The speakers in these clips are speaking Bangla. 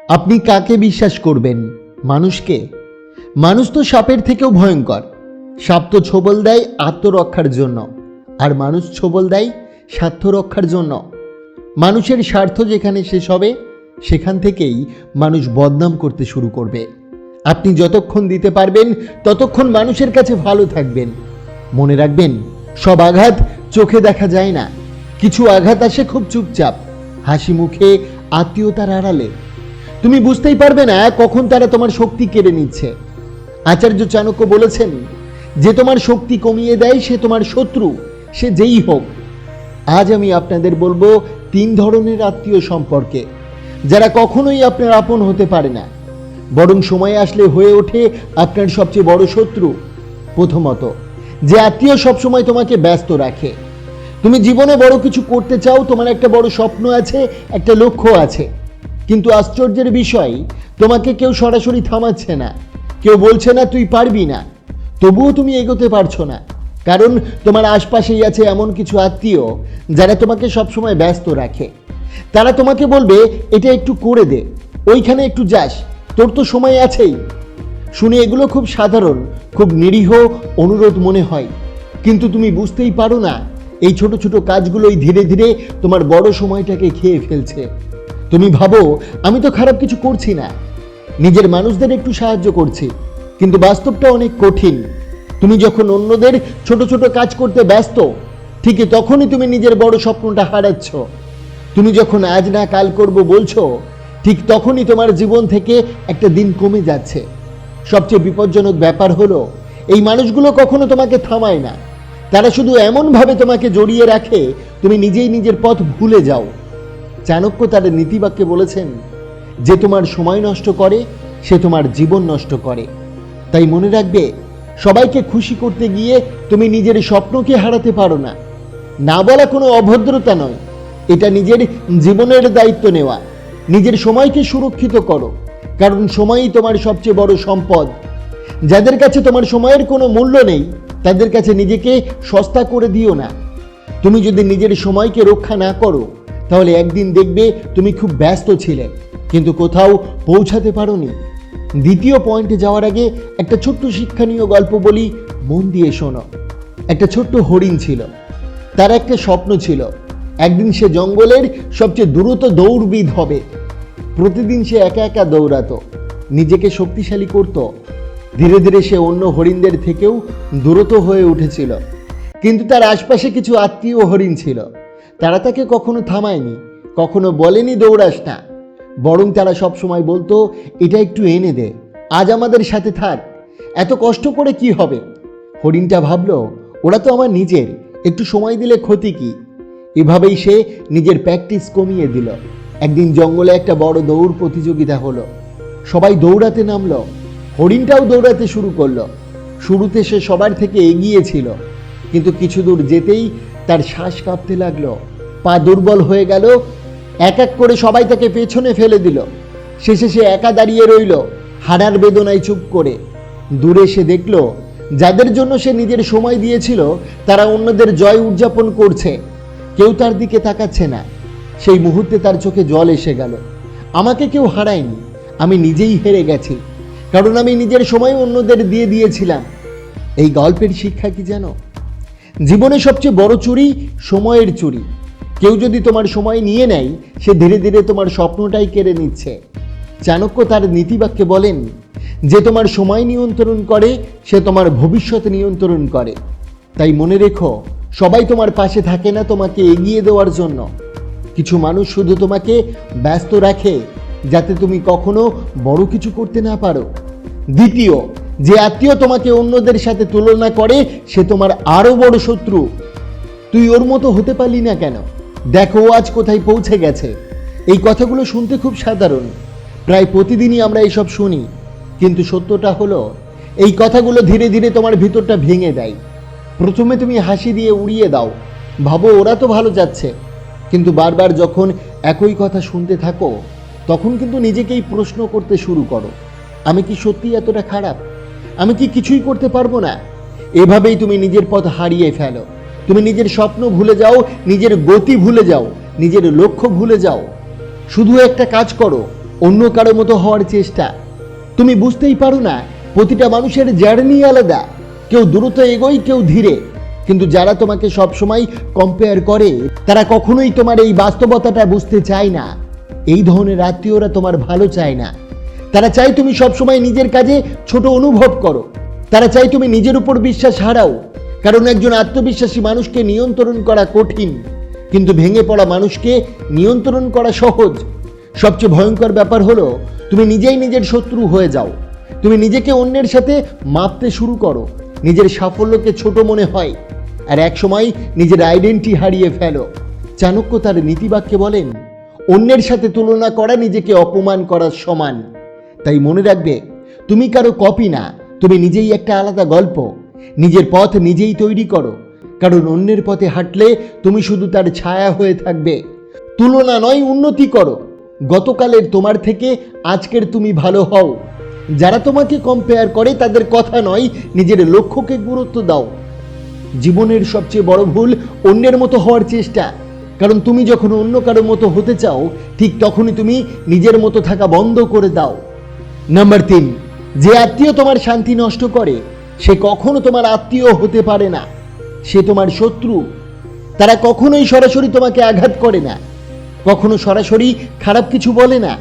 আপনি কাকে বিশ্বাস করবেন? মানুষকে? মানুষ তো সাপের থেকেও ভয়ঙ্কর। সাপ তো ছোবল দেয় আত্মরক্ষার জন্য, আর মানুষ ছোবল দেয় স্বার্থ রক্ষার জন্য। মানুষের স্বার্থ যেখানে শেষ হবে, সেখান থেকেই মানুষ বদনাম করতে শুরু করবে। আপনি যতক্ষণ দিতে পারবেন ততক্ষণ মানুষের কাছে ভালো থাকবেন। মনে রাখবেন, সব আঘাত চোখে দেখা যায় না। কিছু আঘাত আসে খুব চুপচাপ, হাসি মুখে, আত্মীয়তার আড়ালে। তুমি বুঝতেই পারবে না কখন তারা তোমার শক্তি কেড়ে নিচ্ছে। আচার্য চাণক্য বলেছেন, যে তোমার শক্তি কমিয়ে দেয় সে তোমার শত্রু, সে যেই হোক। আজ আমি আপনাদের বলবো 3 ধরনের আত্মীয় সম্পর্কে, যারা কখনোই আপনার আপন হতে পারে না, বরং সময় আসলে হয়ে ওঠে আপনার সবচেয়ে বড় শত্রু। প্রথমত, যে আত্মীয় সবসময় তোমাকে ব্যস্ত রাখে। তুমি জীবনে বড় কিছু করতে চাও, তোমার একটা বড় স্বপ্ন আছে, একটা লক্ষ্য আছে, কিন্তু আশ্চর্যের বিষয়, তোমাকে কেউ সরাসরি থামাচ্ছে না, কেউ বলছে না তুই পারবি না, তবুও তুমি এগোতে পারছো না। কারণ তোমার আশপাশেই আছে এমন কিছু আত্মীয় যারা তোমাকে সবসময় ব্যস্ত রাখে। তারা তোমাকে বলবে, এটা একটু করে দে, ওইখানে একটু যাস, তোর তো সময় আছেই। শুনে এগুলো খুব সাধারণ, খুব নিরীহ অনুরোধ মনে হয়, কিন্তু তুমি বুঝতেই পারো না এই ছোট ছোট কাজগুলোই ধীরে ধীরে তোমার বড় সময়টাকে খেয়ে ফেলছে। তুমি ভাবো, আমি তো খারাপ কিছু করছি না, নিজের মানুষদের একটু সাহায্য করছি, কিন্তু বাস্তবটা অনেক কঠিন। তুমি যখন অন্যদের ছোট ছোট কাজ করতে ব্যস্ত, ঠিক তখনই তুমি নিজের বড় স্বপ্নটা হারাচ্ছ। তুমি যখন আজ না কাল করব বলছো, ঠিক তখনই তোমার জীবন থেকে একটা দিন কমে যাচ্ছে। সবচেয়ে বিপজ্জনক ব্যাপার হলো, এই মানুষগুলো কখনো তোমাকে থামায় না। তারা শুধু এমনভাবে তোমাকে জড়িয়ে রাখে, তুমি নিজেই নিজের পথ ভুলে যাও। চাণক্য তার নীতিবাক্যে বলেছেন, যে তোমার সময় নষ্ট করে সে তোমার জীবন নষ্ট করে। তাই মনে রাখবে, সবাইকে খুশি করতে গিয়ে তুমি নিজের স্বপ্নকে হারাতে পারো না। না বলা কোনো অভদ্রতা নয়, এটা নিজের জীবনের দায়িত্ব নেওয়া। নিজের সময়কে সুরক্ষিত করো, কারণ সময়ই তোমার সবচেয়ে বড় সম্পদ। যাদের কাছে তোমার সময়ের কোনো মূল্য নেই, তাদের কাছে নিজেকে সস্তা করে দিও না। তুমি যদি নিজের সময়কে রক্ষা না করো, তাহলে একদিন দেখবে তুমি খুব ব্যস্ত ছিলে, কিন্তু কোথাও পৌঁছাতে পারোনি। দ্বিতীয় পয়েন্টে যাওয়ার আগে একটা ছোট্ট শিক্ষণীয় গল্প বলি, মন দিয়ে শোনো। একটা ছোট্ট হরিণ ছিল, তার একটা স্বপ্ন ছিল, একদিন সে জঙ্গলের সবচেয়ে দ্রুত দৌড়বিদ হবে। প্রতিদিন সে একা একা দৌড়াতো, নিজেকে শক্তিশালী করত। ধীরে ধীরে সে অন্য হরিণদের থেকেও দ্রুত হয়ে উঠেছিল। কিন্তু তার আশপাশে কিছু আত্মীয় হরিণ ছিল, তারা তাকে কখনো থামায়নি, কখনো বলেনি দৌড়াস না, বরং তারা সবসময় বলতো, এটা একটু এনে দে, আজ আমাদের সাথে থাক, এত কষ্ট করে কি হবে। হরিণটা ভাবলো, ওরা তো আমার নিজের, একটু সময় দিলে ক্ষতি কি। এভাবেই সে নিজের প্র্যাকটিস কমিয়ে দিল। একদিন জঙ্গলে একটা বড় দৌড় প্রতিযোগিতা হলো, সবাই দৌড়াতে নামলো, হরিণটাও দৌড়াতে শুরু করলো। শুরুতে সে সবার থেকে এগিয়ে ছিল, কিন্তু কিছু দূর যেতেই তার শ্বাস কাঁপতে লাগলো, পা দুর্বল হয়ে গেল। এক এক করে সবাই তাকে পেছনে ফেলে দিল। শেষে সে একা দাঁড়িয়ে রইল, হারার বেদনায় চুপ করে। দূরে সে দেখল, যাদের জন্য সে নিজের সময় দিয়েছিল তারা অন্যদের জয় উদযাপন করছে, কেউ তার দিকে তাকাচ্ছে না। সেই মুহূর্তে তার চোখে জল এসে গেল। আমাকে কেউ হারায়নি, আমি নিজেই হেরে গেছি, কারণ আমি নিজের সময় অন্যদের দিয়ে দিয়েছিলাম। এই গল্পের শিক্ষা কি জানো? জীবনে সবচেয়ে বড় চুরি সময়ের চুরি। কেউ যদি তোমার সময় নিয়ে নেয়, সে ধীরে ধীরে তোমার স্বপ্নটাই কেড়ে নিচ্ছে। চাণক্য তার নীতিবাক্যে বলেন, যে তোমার সময় নিয়ন্ত্রণ করে সে তোমার ভবিষ্যৎ নিয়ন্ত্রণ করে। তাই মনে রেখো, সবাই তোমার পাশে থাকে না তোমাকে এগিয়ে দেওয়ার জন্য। কিছু মানুষ শুধু তোমাকে ব্যস্ত রাখে, যাতে তুমি কখনো বড় কিছু করতে না পারো। দ্বিতীয়, যে আত্মীয় তোমাকে অন্যদের সাথে তুলনা করে, সে তোমার আরো বড় শত্রু। তুই ওর মতো হতে পারলি না কেন? দেখো আজ কোথায় পৌঁছে গেছে। এই কথাগুলো শুনতে খুব সাধারণ, প্রায় প্রতিদিনই আমরা এসব শুনি, কিন্তু সত্যটা হলো, এই কথাগুলো ধীরে ধীরে তোমার ভিতরটা ভেঙে দেয়। প্রথমে তুমি হাসি দিয়ে উড়িয়ে দাও, ভাবো ওরা তো ভালো যাচ্ছে, কিন্তু বারবার যখন একই কথা শুনতে থাকো, তখন কিন্তু নিজেকেই প্রশ্ন করতে শুরু করো, আমি কি সত্যি এতটা খারাপ? আমি কি কিছুই করতে পারবো না? এভাবেই তুমি নিজের পথ হারিয়ে ফেলো। তুমি নিজের স্বপ্ন ভুলে যাও, নিজের গতি ভুলে যাও, নিজের লক্ষ্য ভুলে যাও। শুধু একটা কাজ করো, অন্য কারো মতো হওয়ার চেষ্টা। তুমি বুঝতেই পারো না প্রতিটা মানুষের জার্নি আলাদা, কেউ দ্রুত এগোয়, কেউ ধীরে। কিন্তু যারা তোমাকে সবসময় কম্পেয়ার করে তারা কখনোই তোমার এই বাস্তবতাটা বুঝতে চায় না। এই ধরনের আত্মীয়রা তোমার ভালো চায় না। তারা চায় তুমি সবসময় নিজের কাজে ছোট অনুভব করো। তারা চায় তুমি নিজের উপর বিশ্বাস হারাও। কারণ একজন আত্মবিশ্বাসী মানুষকে নিয়ন্ত্রণ করা কঠিন, কিন্তু ভেঙে পড়া মানুষকে নিয়ন্ত্রণ করা সহজ। সবচেয়ে ভয়ঙ্কর ব্যাপার হলো তুমি নিজেই নিজের শত্রু হয়ে যাও। তুমি নিজেকে অন্যের সাথে মাপতে শুরু করো, নিজের সাফল্যকে ছোট মনে হয়, আর একসময় নিজের আইডেন্টিটি হারিয়ে ফেলো। চাণক্য তার নীতিবাক্যে বলেন, অন্যের সাথে তুলনা করা নিজেকে অপমান করার সমান। তাই মনে রাখবে, তুমি কারো কপি না, তুমি নিজেই একটা আলাদা গল্প। নিজের পথ নিজেই তৈরি করো, কারণ অন্যের পথে হাঁটলে তুমি শুধু তার ছায়া হয়ে থাকবে। তুলনা নয়, উন্নতি করো। গতকালের তোমার থেকে আজকের তুমি ভালো হও। যারা তোমাকে কম্পেয়ার করে তাদের কথা নয়, নিজের লক্ষ্যকে গুরুত্ব দাও। জীবনের সবচেয়ে বড় ভুল অন্যের মতো হওয়ার চেষ্টা। কারণ তুমি যখন অন্য কারো মতো হতে চাও, ঠিক তখনই তুমি নিজের মতো থাকা বন্ধ করে দাও। নাম্বার 3, যে আত্মীয় তোমার শান্তি নষ্ট করে সে কখনো তোমার আত্মীয় হতে পারে না। সে তোমার শত্রু। তারা কখনোই সরাসরি তোমাকে আঘাত করে না, কখনো সরাসরি খারাপ কিছু বলে না,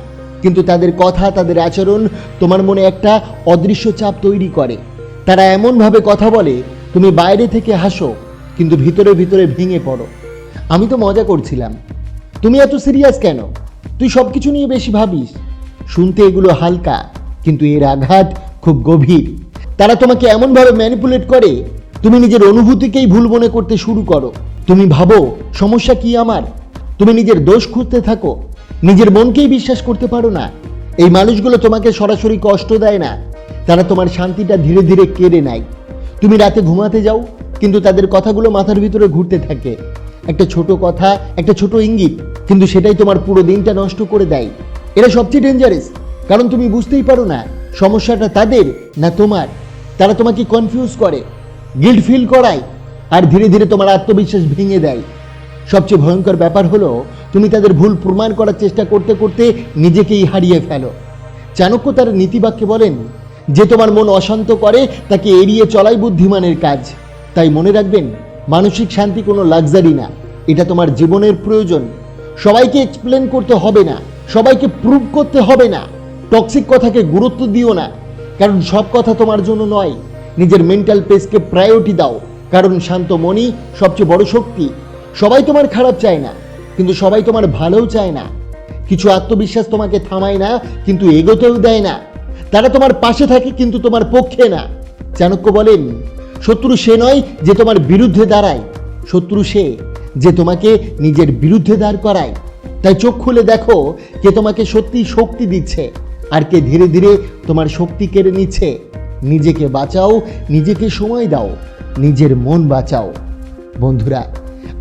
কিন্তু তাদের কথা, তাদের আচরণ তোমার মনে একটা অদৃশ্য চাপ তৈরি করে। তারা এমনভাবে কথা বলে তুমি বাইরে থেকে হাসো, কিন্তু ভিতরে ভিতরে ভেঙে পড়ো। আমি তো মজা করছিলাম, তুমি এত সিরিয়াস কেন? তুই সব কিছু নিয়ে বেশি ভাবিস। শুনতে এগুলো হালকা, কিন্তু এর আঘাত খুব গভীর। তারা তোমাকে এমনভাবে ম্যানিপুলেট করে তুমি নিজের অনুভূতিকেই ভুল মনে করতে শুরু করো। তুমি ভাবো সমস্যা কি আমার? তুমি নিজের দোষ খুঁজতে থাকো, নিজের মনকেই বিশ্বাস করতে পারো না। এই মানুষগুলো তোমাকে সরাসরি কষ্ট দেয় না, তারা তোমার শান্তিটা ধীরে ধীরে কেড়ে নেয়। তুমি রাতে ঘুমাতে যাও, কিন্তু তাদের কথাগুলো মাথার ভিতরে ঘুরতে থাকে। একটা ছোট কথা, একটা ছোট ইঙ্গিত, কিন্তু সেটাই তোমার পুরো দিনটা নষ্ট করে দেয়। এরা সবচেয়ে ডেঞ্জারাস, কারণ তুমি বুঝতেই পারো না সমস্যাটা তাদের না তোমার। তারা তোমাকে কনফিউজ করে, গিল্ট ফিল করায়, আর ধীরে ধীরে তোমার আত্মবিশ্বাস ভেঙে দেয়। সবচেয়ে ভয়ঙ্কর ব্যাপার হলো তুমি তাদের ভুল প্রমাণ করার চেষ্টা করতে করতে নিজেকেই হারিয়ে ফেলো। চাণক্য তার নীতিবাক্যে বলেন, যে তোমার মন অশান্ত করে তাকে এড়িয়ে চলাই বুদ্ধিমানের কাজ। তাই মনে রাখবেন, মানসিক শান্তি কোনো লাক্সারি না, এটা তোমার জীবনের প্রয়োজন। সবাইকে এক্সপ্লেন করতে হবে না, সবাইকে প্রুভ করতে হবে না। টক্সিক কথাকে গুরুত্ব দিও না, কারণ সব কথা তোমার জন্য নয়। নিজের মেন্টাল পেসকে প্রায়োরিটি দাও, কারণ শান্ত মনই সবচেয়ে বড় শক্তি। সবাই তোমার খারাপ চায় না, কিন্তু সবাই তোমার ভালোও চায় না। কিছু আত্মবিশ্বাস তোমাকে থামায় না, কিন্তু এগোতেও দেয় না। তারা তোমার পাশে থাকে, কিন্তু তোমার পক্ষে না। চাণক্য বলেন, শত্রু সে নয় যে তোমার বিরুদ্ধে দাঁড়ায়, শত্রু সে যে তোমাকে নিজের বিরুদ্ধে দাঁড় করায়। তাই চোখ খুলে দেখো, কে তোমাকে সত্যি শক্তি দিচ্ছে, আর কে ধীরে ধীরে তোমার শক্তি কেড়ে নিচ্ছে। নিজেকে বাঁচাও, নিজেকে সময় দাও, নিজের মন বাঁচাও। বন্ধুরা,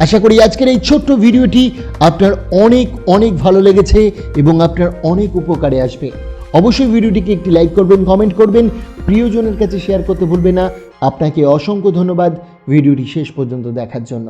আশা করি আজকের এই ছোট্ট ভিডিওটি আপনার অনেক অনেক ভালো লেগেছে এবং আপনার অনেক উপকারে আসবে। অবশ্যই ভিডিওটিকে একটি লাইক করবেন, কমেন্ট করবেন, প্রিয়জনের কাছে শেয়ার করতে ভুলবেন না। আপনাকে অসংখ্য ধন্যবাদ ভিডিওটি শেষ পর্যন্ত দেখার জন্য।